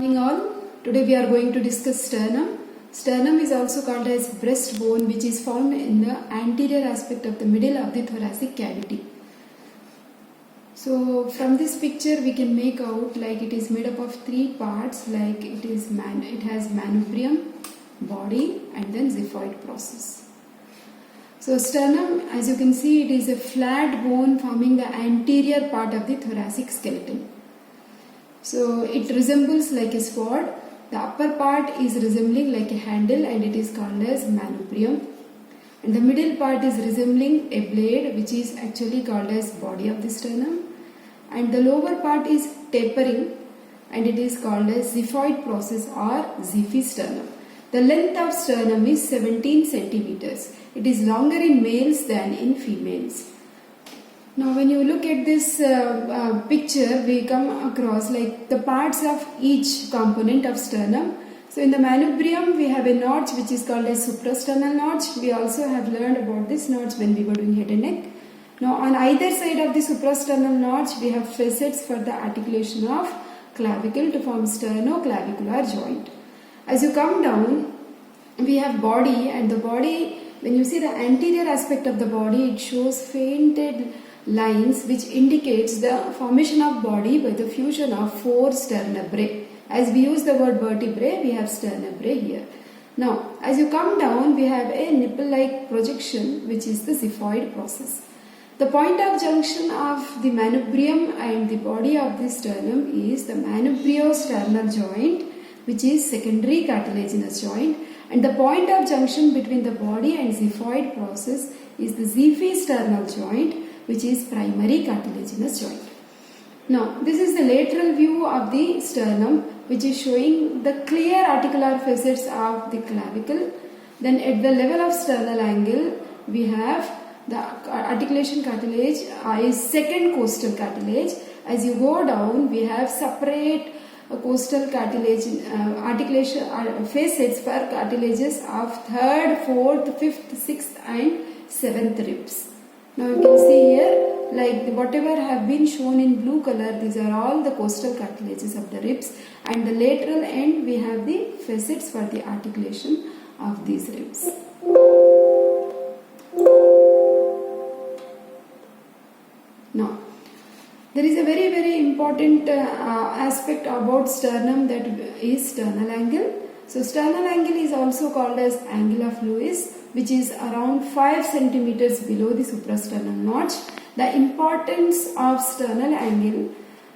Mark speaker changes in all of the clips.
Speaker 1: Morning all. Today we are going to discuss sternum. Sternum is also called as breastbone, which is found in the anterior aspect of the middle of the thoracic cavity. So from this picture we can make out like it is made up of three parts, like it has manubrium, body and then xiphoid process. So sternum, as you can see, it is a flat bone forming the anterior part of the thoracic skeleton. So it resembles like a sword. The upper part is resembling like a handle and it is called as manubrium. And the middle part is resembling a blade, which is actually called as body of the sternum. And the lower part is tapering and it is called as xiphoid process or xiphisternum. The length of sternum is 17 centimeters. It is longer in males than in females. Now when you look at this picture, we come across like the parts of each component of sternum. So in the manubrium we have a notch which is called as suprasternal notch. We also have learned about this notch when we were doing head and neck. Now on either side of the suprasternal notch we have facets for the articulation of clavicle to form sternoclavicular joint. As you come down, we have body, and the body, when you see the anterior aspect of the body, it shows fainted lines which indicates the formation of body by the fusion of four sternebrae. As we use the word vertebrae, we have sternebrae here. Now, as you come down, we have a nipple-like projection which is the xiphoid process. The point of junction of the manubrium and the body of the sternum is the manubriosternal joint, which is secondary cartilaginous joint, and the point of junction between the body and xiphoid process is the xiphisternal joint, which is primary cartilaginous joint. Now, this is the lateral view of the sternum, which is showing the clear articular facets of the clavicle. Then at the level of sternal angle, we have the articulation cartilage is second costal cartilage. As you go down, we have separate costal cartilage articulation facets for cartilages of third, fourth, fifth, sixth and seventh ribs. Now you can see here, like whatever have been shown in blue color, these are all the costal cartilages of the ribs, and the lateral end we have the facets for the articulation of these ribs. Now, there is a very, very important aspect about sternum, that is sternal angle. So sternal angle is also called as angle of Lewis, which is around 5 centimeters below the suprasternal notch. The importance of sternal angle,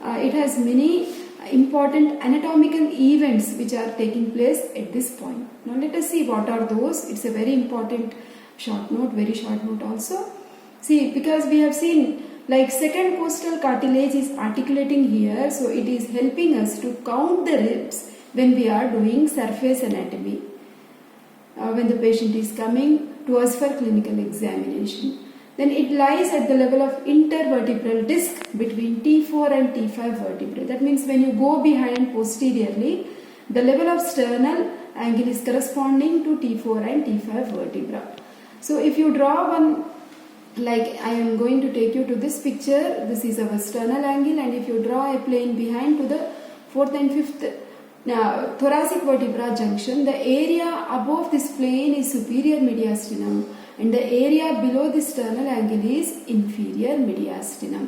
Speaker 1: it has many important anatomical events which are taking place at this point. Now let us see what are those. It's a very important short note, very short note also. See, because we have seen like second costal cartilage is articulating here, so it is helping us to count the ribs when we are doing surface anatomy. When the patient is coming to us for clinical examination. Then it lies at the level of intervertebral disc between T4 and T5 vertebrae. That means when you go behind posteriorly, the level of sternal angle is corresponding to T4 and T5 vertebra. So if you draw one, like I am going to take you to this picture, this is our sternal angle, and if you draw a plane behind to the fourth and fifth thoracic vertebra junction, the area above this plane is superior mediastinum and the area below the sternal angle is inferior mediastinum.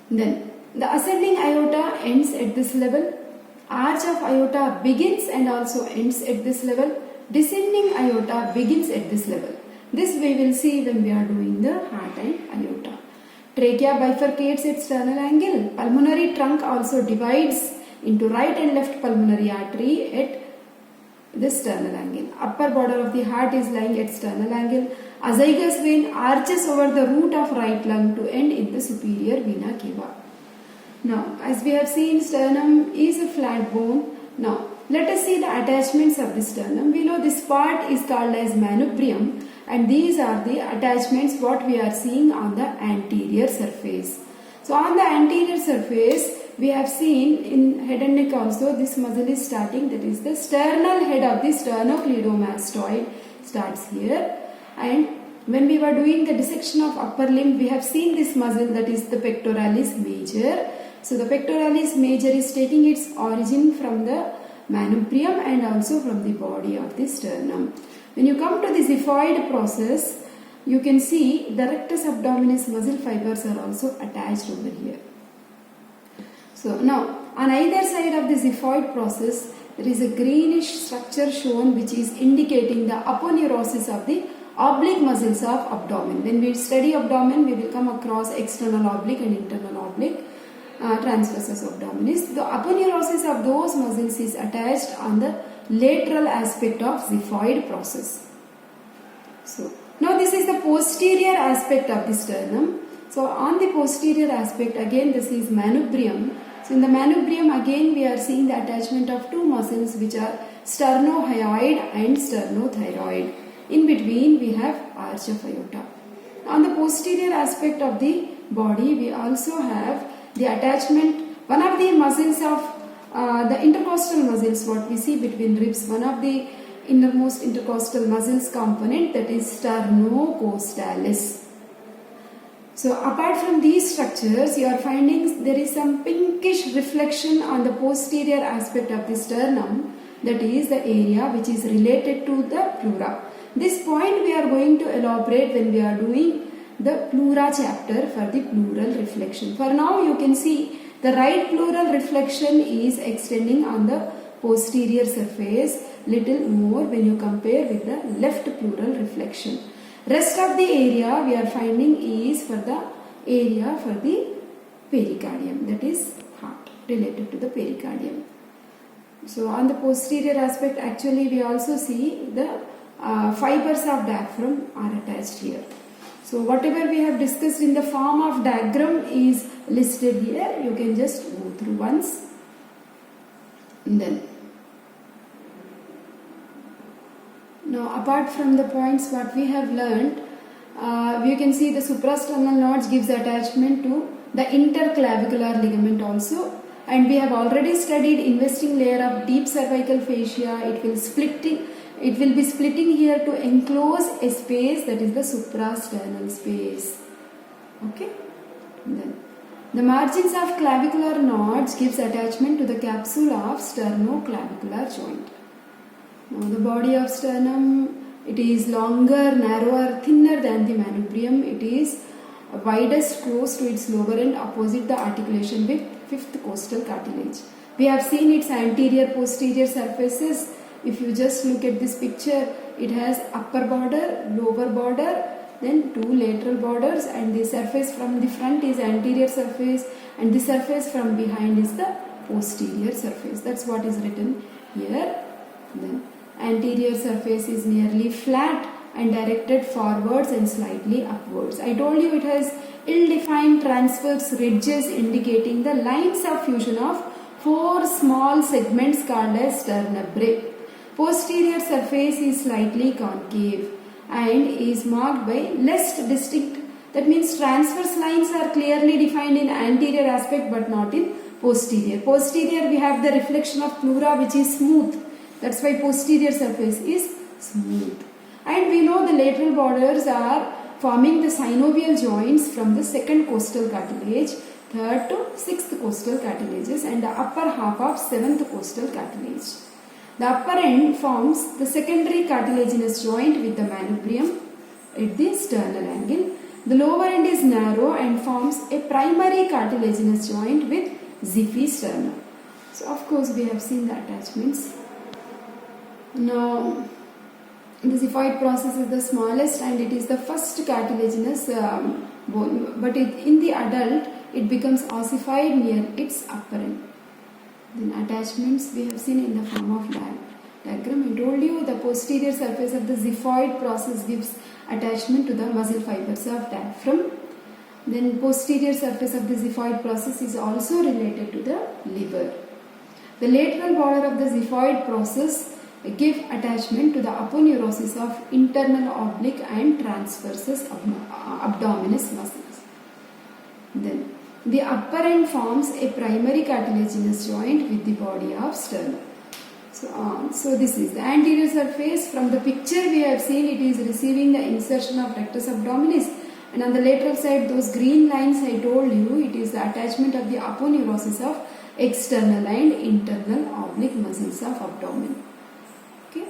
Speaker 1: Then the ascending aorta ends at this level, arch of aorta begins and also ends at this level, descending aorta begins at this level. This we will see when we are doing the heart and aorta. Trachea bifurcates at sternal angle. Pulmonary trunk also divides into right and left pulmonary artery at the sternal angle. Upper border of the heart is lying at sternal angle. Azygous vein arches over the root of right lung to end in the superior vena cava. Now, as we have seen, sternum is a flat bone. Now, let us see the attachments of the sternum. We know this part is called as manubrium, and these are the attachments what we are seeing on the anterior surface. So on the anterior surface, we have seen in head and neck also, this muscle is starting, that is the sternal head of the sternocleidomastoid starts here. And when we were doing the dissection of upper limb, we have seen this muscle, that is the pectoralis major, So the pectoralis major is taking its origin from the manubrium and also from the body of the sternum. When you come to the xiphoid process, you can see the rectus abdominis muscle fibers are also attached over here. So now on either side of the xiphoid process, there is a greenish structure shown which is indicating the aponeurosis of the oblique muscles of abdomen. When we study abdomen, we will come across external oblique and internal oblique transversus abdominis. The aponeurosis of those muscles is attached on the lateral aspect of xiphoid process. So now this is the posterior aspect of the sternum. So on the posterior aspect, again this is manubrium. So in the manubrium again we are seeing the attachment of two muscles which are sternohyoid and sternothyroid. In between we have arch of aorta. On the posterior aspect of the body we also have the attachment, one of the muscles of the intercostal muscles what we see between ribs, one of the innermost intercostal muscles component, that is sternocostalis. So apart from these structures, you are finding there is some pinkish reflection on the posterior aspect of the sternum, that is the area which is related to the pleura. This point we are going to elaborate when we are doing the pleura chapter for the pleural reflection. For now you can see the right pleural reflection is extending on the posterior surface little more when you compare with the left pleural reflection. Rest of the area we are finding is for the area for the pericardium, that is heart, related to the pericardium. So on the posterior aspect actually we also see the fibers of diaphragm are attached here. So whatever we have discussed in the form of diagram is listed here. You can just go through once. And then now apart from the points what we have learned, you can see the suprasternal nodes gives attachment to the interclavicular ligament also, and we have already studied investing layer of deep cervical fascia. It will be splitting here to enclose a space, that is the suprasternal space. Okay. Then the margins of clavicular nodes gives attachment to the capsule of sternoclavicular joint. Now the body of sternum, it is longer, narrower, thinner than the manubrium. It is widest close to its lower end opposite the articulation with fifth costal cartilage. We have seen its anterior posterior surfaces. If you just look at this picture, it has upper border, lower border, then two lateral borders, and the surface from the front is anterior surface and the surface from behind is the posterior surface. That's what is written here. Then anterior surface is nearly flat and directed forwards and slightly upwards. I told you it has ill-defined transverse ridges indicating the lines of fusion of four small segments called as sternebrae. Posterior surface is slightly concave and is marked by less distinct. That means transverse lines are clearly defined in anterior aspect but not in posterior. Posterior we have the reflection of pleura which is smooth. That's why posterior surface is smooth. And we know the lateral borders are forming the synovial joints from the second costal cartilage, third to sixth costal cartilages, and the upper half of seventh costal cartilage. The upper end forms the secondary cartilaginous joint with the manubrium at the sternal angle. The lower end is narrow and forms a primary cartilaginous joint with Xiphi sternum. So of course we have seen the attachments. Now the xiphoid process is the smallest and it is the first cartilaginous bone, but in the adult it becomes ossified near its upper end. Then attachments we have seen in the form of diagram. I told you the posterior surface of the xiphoid process gives attachment to the muscle fibers of diaphragm. Then posterior surface of the xiphoid process is also related to the liver. The lateral border of the xiphoid process give attachment to the aponeurosis of internal oblique and transversus abdominis muscles. Then the upper end forms a primary cartilaginous joint with the body of sternum. So this is the anterior surface. From the picture we have seen it is receiving the insertion of rectus abdominis, And on the lateral side, those green lines I told you, it is the attachment of the aponeurosis of external and internal oblique muscles of abdomen. Okay.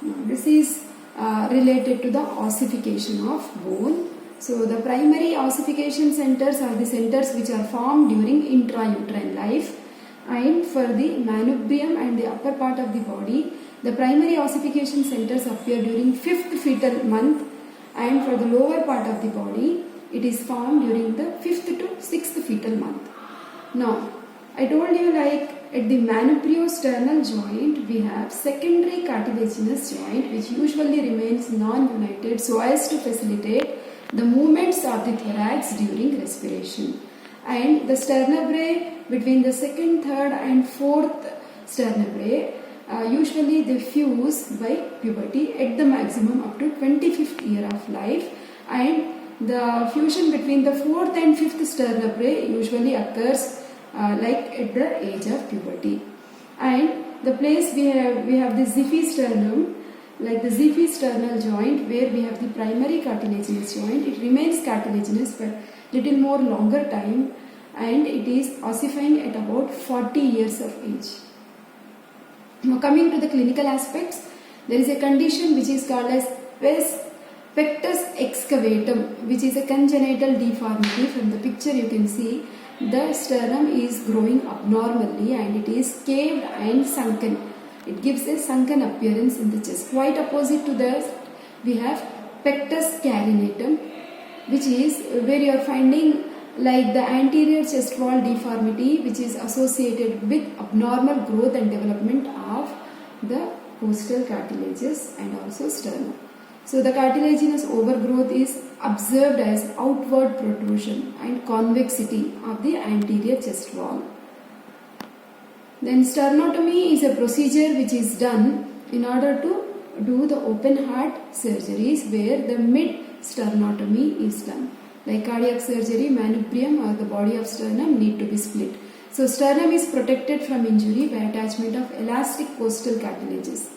Speaker 1: Now this is related to the ossification of bone. So the primary ossification centers are the centers which are formed during intrauterine life, and for the manubrium and the upper part of the body, the primary ossification centers appear during 5th fetal month, and for the lower part of the body, it is formed during the 5th to 6th fetal month. Now, I told you like at the manubriosternal joint, we have secondary cartilaginous joint which usually remains non-united so as to facilitate the movements of the thorax during respiration. And the sternebrae between the 2nd, 3rd and 4th sternebrae usually they fuse by puberty at the maximum up to 25th year of life, and the fusion between the 4th and 5th sternebrae usually occurs like at the age of puberty. And the place we have the xiphisternum, like the xiphisternal joint where we have the primary cartilaginous joint. It remains cartilaginous but little more longer time, and it is ossifying at about 40 years of age. Now coming to the clinical aspects, there is a condition which is called as pectus excavatum, which is a congenital deformity. From the picture you can see the sternum is growing abnormally and it is caved and sunken. It gives a sunken appearance in the chest. Quite opposite to that, we have pectus carinatum, which is where you are finding like the anterior chest wall deformity, which is associated with abnormal growth and development of the costal cartilages and also sternum. So the cartilaginous overgrowth is observed as outward protrusion and convexity of the anterior chest wall. Then sternotomy is a procedure which is done in order to do the open heart surgeries where the mid sternotomy is done. Like cardiac surgery, manubrium or the body of sternum need to be split. So sternum is protected from injury by attachment of elastic costal cartilages.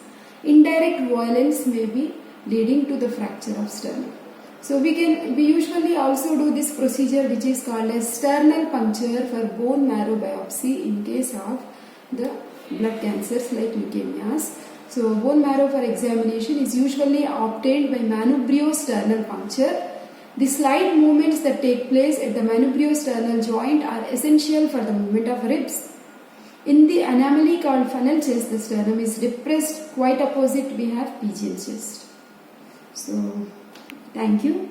Speaker 1: Indirect violence may be leading to the fracture of sternum. So we usually also do this procedure which is called as sternal puncture for bone marrow biopsy in case of the blood cancers like leukemias. So bone marrow for examination is usually obtained by manubriosternal puncture. The slight movements that take place at the manubriosternal joint are essential for the movement of ribs. In the anomaly called funnel chest, the sternum is depressed. Quite opposite, we have pigeon chest. So, thank you.